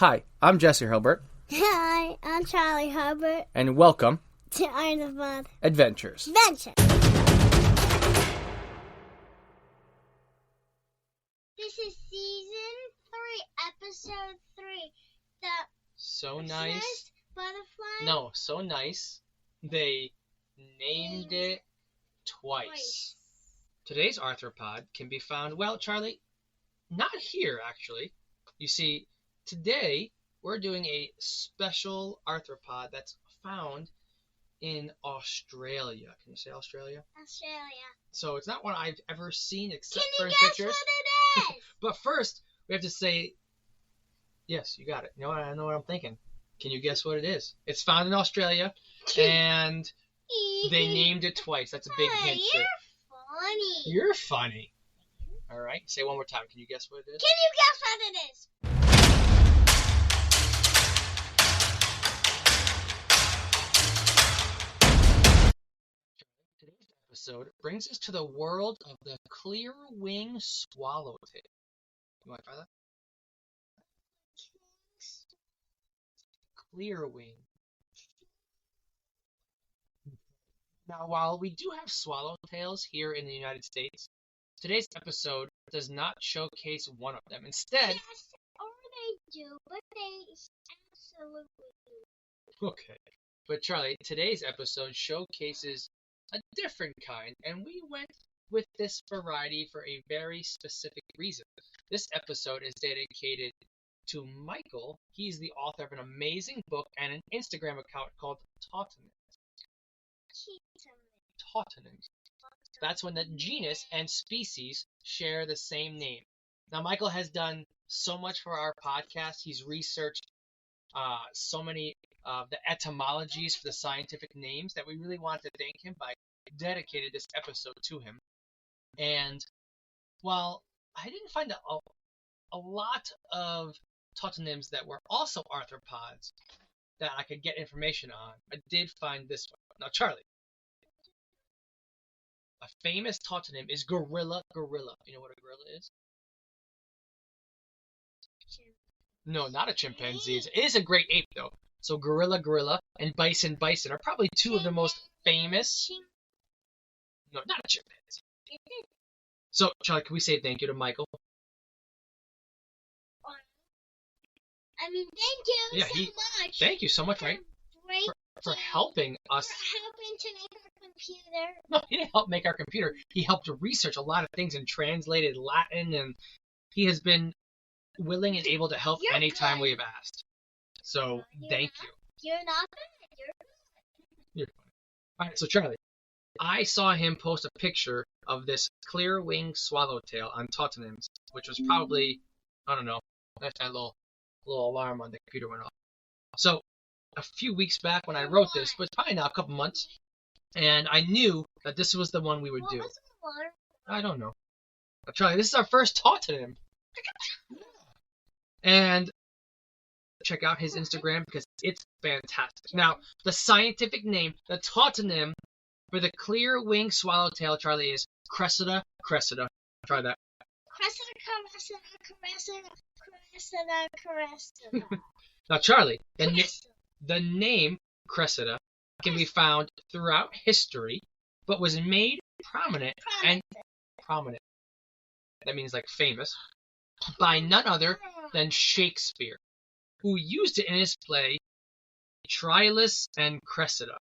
Hi, I'm Jesse Hilbert. Hi, I'm Charlie Herbert. And welcome to Arnavon Adventures. Adventure. This is season 3, episode 3. The So nice. Butterfly. No, so nice. They named it twice. Today's arthropod can be found, well, Charlie, not here actually. You see, today we're doing a special arthropod that's found in Australia. Can you say Australia? Australia. So it's not one I've ever seen except for in Can you guess pictures. what it is? But first, we have to say, yes, you got it. You know what? I know what I'm thinking. Can you guess what it is? It's found in Australia, and they named it twice. That's a big hint. You're funny. You're funny. All right, say it one more time. Can you guess what it is? Can you guess what it is? Today's episode brings us to the world of the clear-wing swallowtail. You want to try that? Clear-wing. Now, while we do have swallowtails here in the United States, today's episode does not showcase one of them. Instead, Yes, or they do, but they absolutely do. okay. But Charlie, today's episode showcases a different kind, and we went with this variety for a very specific reason. This episode is dedicated to Michael. He's the author of an amazing book and an Instagram account called Tautonyms. Tautonyms. That's when the genus and species share the same name. Now, Michael has done so much for our podcast. He's researched so many of the etymologies for the scientific names that we really want to thank him by dedicated this episode to him. And while I didn't find a lot of tautonyms that were also arthropods that I could get information on, I did find this one. Now, Charlie, a famous tautonym is gorilla. You know what a gorilla is? No, not a chimpanzee. It is a great ape, though. So gorilla, and bison are probably two of the most famous. No, not a chimpanzee. So, Charlie, can we say thank you to Michael? Thank you so much. Thank you so much, right? For helping us. For helping to make our computer. No, he didn't help make our computer. He helped to research a lot of things and translated Latin, and he has been willing and able to help anytime we have asked. So, thank you. You're not bad. You're funny. All right, so Charlie, I saw him post a picture of this clear-winged swallowtail on Tautonyms, which was probably, I don't know, that's that little alarm on the computer went off. So, a few weeks back when I wrote this, but it's probably now a couple months, and I knew that this was the one we would do. What was the alarm? I don't know. But Charlie, this is our first tautonym. And check out his Instagram because it's fantastic. Now, the scientific name, the tautonym for the clear-winged swallowtail, Charlie, is Cressida. Try that. Cressida. Now, Charlie, the name Cressida can be found throughout history, but was made prominent. That means like famous, by none other than Shakespeare, who used it in his play Troilus and Cressida.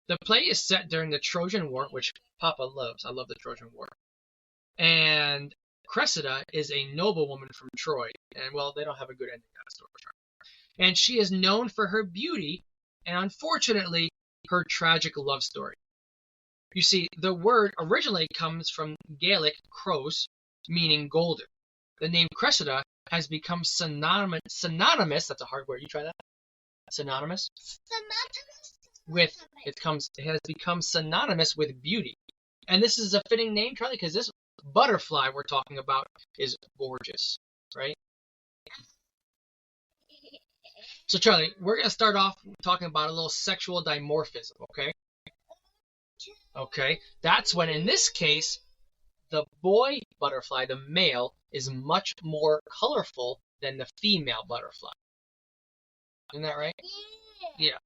The play is set during the Trojan War, which Papa loves. I love the Trojan War. And Cressida is a noblewoman from Troy, and well, they don't have a good ending to that story. And she is known for her beauty and, unfortunately, her tragic love story. You see, the word originally comes from Gaelic kros, meaning golden. The name Cressida has become synonymous, that's a hard word, you try that? Synonymous? It has become synonymous with beauty. And this is a fitting name, Charlie, because this butterfly we're talking about is gorgeous, right? So, Charlie, we're going to start off talking about a little sexual dimorphism, okay? Okay, that's when, in this case, the boy butterfly, the male, is much more colorful than the female butterfly. Isn't that right? Yeah. Yeah.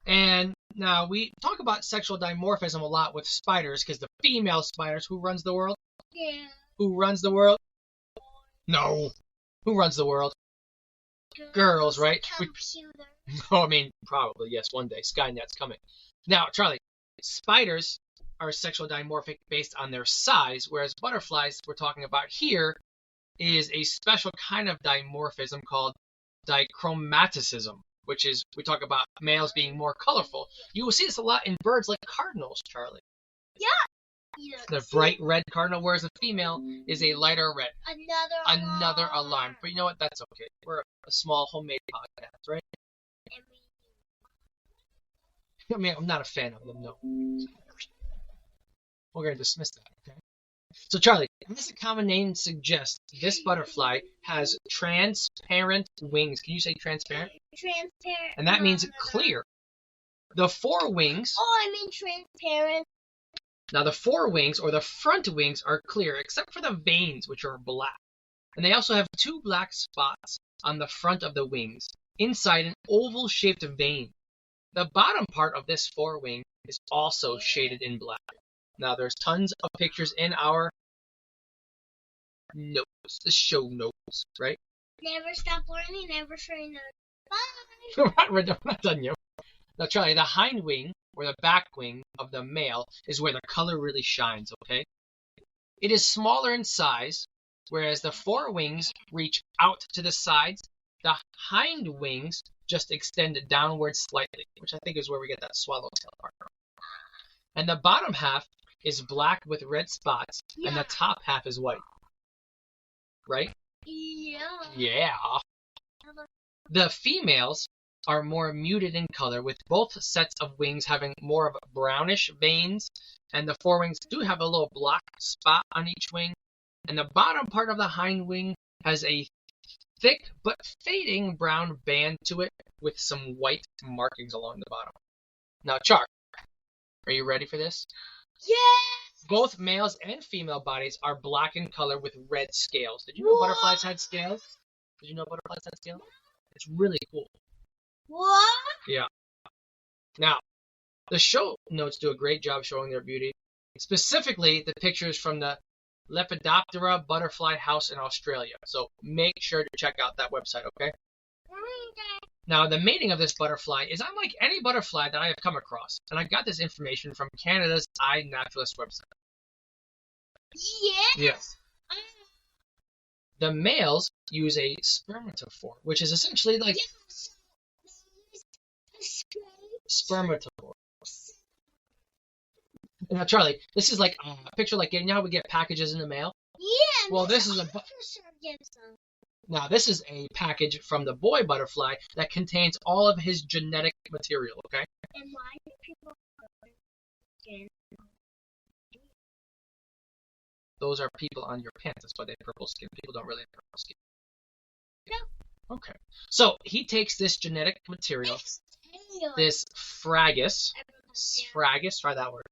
And now we talk about sexual dimorphism a lot with spiders because the female spiders, who runs the world? Yeah. Who runs the world? No. Who runs the world? Girls, right? Computer. Oh, I mean, probably, yes, one day. Skynet's coming. Now, Charlie, spiders are sexual dimorphic based on their size, whereas butterflies, we're talking about here, is a special kind of dimorphism called dichromaticism, which is, we talk about males being more colorful. You will see this a lot in birds like cardinals, Charlie. Yeah. The bright red cardinal, whereas the female is a lighter red. Another alarm. But you know what? That's okay. We're a small homemade podcast, right? I mean, I'm not a fan of them, no. We're going to dismiss that, okay? So, Charlie, as the common name suggests, this butterfly has transparent wings. Can you say transparent? Transparent. And that means clear. The forewings, Oh, I mean transparent. now the forewings or the front wings are clear, except for the veins, which are black. And they also have 2 black spots on the front of the wings, inside an oval-shaped vein. The bottom part of this forewing is also shaded in black. Now, there's tons of pictures in our notes, the show notes, right? Never stop learning, never say no. Bye. We're not done yet. Now, Charlie, the hind wing, or the back wing of the male, is where the color really shines, okay? It is smaller in size, whereas the forewings reach out to the sides. The hind wings just extend downward slightly, which I think is where we get that swallowtail part from. And the bottom half is black with red spots, and the top half is white. Right? Yeah. Yeah. The females are more muted in color, with both sets of wings having more of brownish veins, and the forewings do have a little black spot on each wing. And the bottom part of the hind wing has a thick but fading brown band to it with some white markings along the bottom. Now, Char, are you ready for this? Yes. Both males and female bodies are black in color with red scales. Did you know butterflies had scales? Did you know butterflies had scales? It's really cool. What? Yeah. Now, the show notes do a great job showing their beauty. Specifically, the pictures from the Lepidoptera Butterfly House in Australia. So make sure to check out that website, okay? Now, the mating of this butterfly is unlike any butterfly that I have come across, and I got this information from Canada's iNaturalist website. Yeah. Yes. The males use a spermatophore, which is essentially like spermatophore. Now, Charlie, this is like a picture like, you know how we get packages in the mail? Yeah. Well, this is a Now, this is a package from the boy butterfly that contains all of his genetic material, okay? And why do people skin? Those are people on your pants. That's why they have purple skin. People don't really have purple skin. No. Okay. So, he takes this genetic material, this fragus, try that word.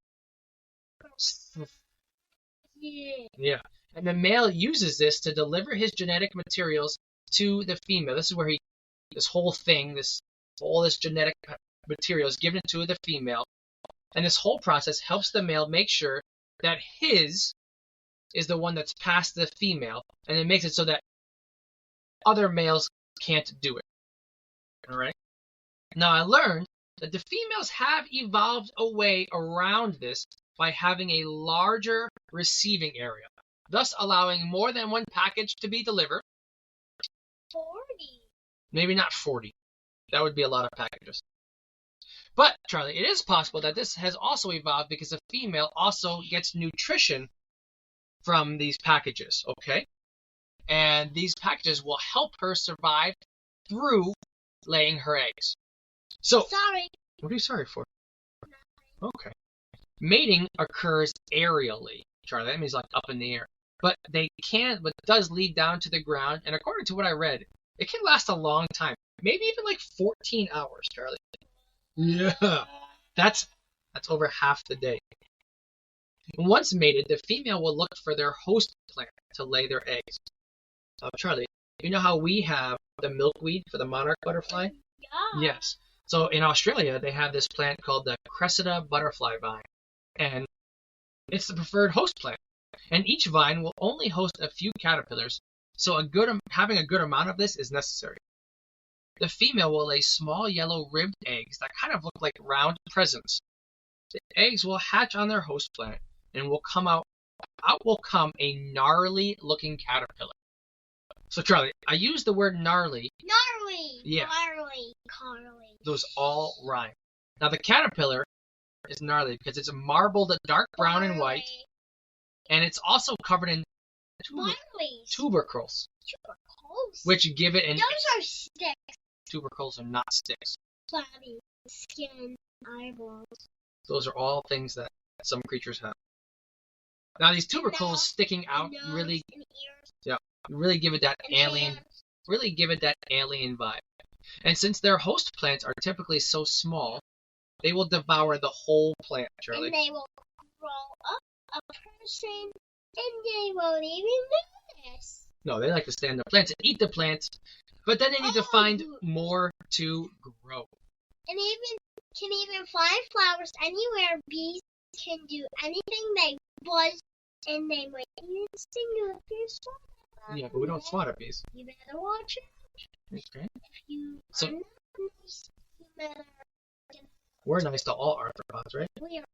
Yeah. Yeah. And the male uses this to deliver his genetic materials to the female. This is where this whole thing, all this genetic material is given to the female. And this whole process helps the male make sure that his is the one that's past the female. And it makes it so that other males can't do it. All right? Now, I learned that the females have evolved a way around this by having a larger receiving area, thus allowing more than one package to be delivered. 40. Maybe not 40. That would be a lot of packages. But, Charlie, it is possible that this has also evolved because a female also gets nutrition from these packages, okay? And these packages will help her survive through laying her eggs. So, Sorry. what are you sorry for? Okay. Mating occurs aerially, Charlie. That means like up in the air. But it does lead down to the ground. And according to what I read, it can last a long time. Maybe even like 14 hours, Charlie. Yeah. That's over half the day. Once mated, the female will look for their host plant to lay their eggs. Charlie, you know how we have the milkweed for the monarch butterfly? God. Yes. So in Australia, they have this plant called the Cressida butterfly vine, and it's the preferred host plant. And each vine will only host a few caterpillars, so having a good amount of this is necessary. The female will lay small yellow ribbed eggs that kind of look like round presents. The eggs will hatch on their host plant, and out will come a gnarly looking caterpillar. So Charlie, I use the word gnarly. Gnarly. Yeah. Gnarly. Carly. Those all rhyme. Now the caterpillar is gnarly because it's marbled dark brown and white, and it's also covered in Gnarly. tubercles, Tubercles. which give it an... Those are sticks. Tubercles are not sticks. Body, skin, eyeballs. Those are all things that some creatures have. Now these tubercles Nose, sticking out nose really and ears give it that and alien, hands. really give it that alien vibe. And since their host plants are typically so small, they will devour the whole plant, Charlie. And they will grow up a person, and they won't even notice. No, they like to stay on the plants and eat the plants, but then they need to find Oh. more to grow. And can even find flowers anywhere. Bees can do anything they buzz, and they might even sting you if you swat at them. Yeah, but we don't swat at bees. You better watch it. Okay. If you So- are not nice, you better. We're nice to all arthropods, right? We are.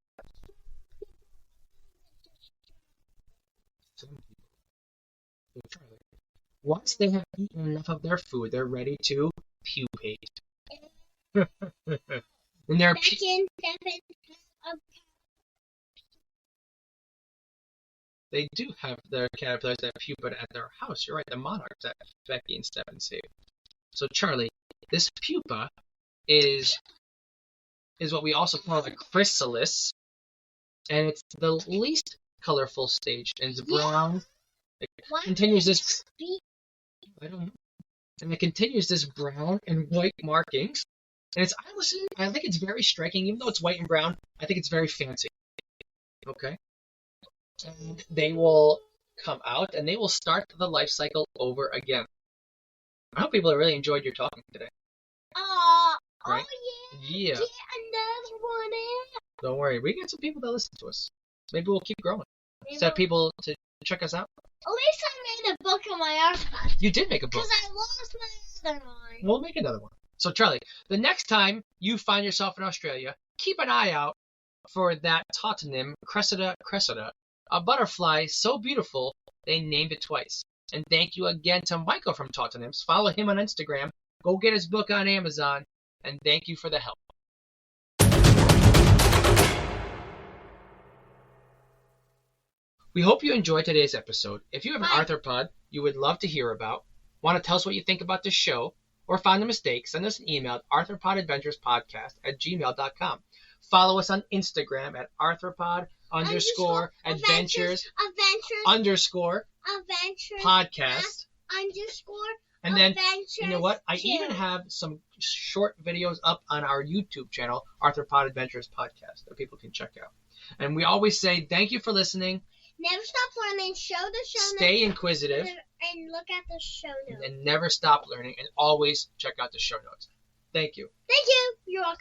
Some people. So, Charlie, once they have eaten enough of their food, they're ready to pupate. And they're Second, they do have their caterpillars that pupa at their house. You're right, the monarchs that Becky and Stefan saved. So Charlie, this pupa is what we also call a chrysalis, and it's the least colorful stage, and it's brown. It continues this. I don't know. And it continues this brown and white markings. And it's I think it's very striking, even though it's white and brown. I think it's very fancy. Okay. And they will come out and they will start the life cycle over again. I hope people have really enjoyed your talking today. Right? Oh yeah. Yeah. Get another one in. Don't worry. We get some people that listen to us. Maybe we'll keep growing. Set people to check us out. At least I made a book on my iPad. You did make a book. Because I lost my other one. We'll make another one. So Charlie, the next time you find yourself in Australia, keep an eye out for that tautonym Cressida cressida, a butterfly so beautiful they named it twice. And thank you again to Michael from Tautonyms. Follow him on Instagram. Go get his book on Amazon. And thank you for the help. We hope you enjoyed today's episode. If you have an Bye. arthropod you would love to hear about, want to tell us what you think about this show, or found a mistake, send us an email at arthropodadventurespodcast@gmail.com. Follow us on Instagram at arthropod_adventures_podcast. And then, you know what? I even have some short videos up on our YouTube channel, Arthropod Adventures Podcast, that people can check out. And we always say thank you for listening. Never stop learning. Show the show Stay inquisitive. notes and look at the show notes. And never stop learning. And always check out the show notes. Thank you. Thank you. You're welcome.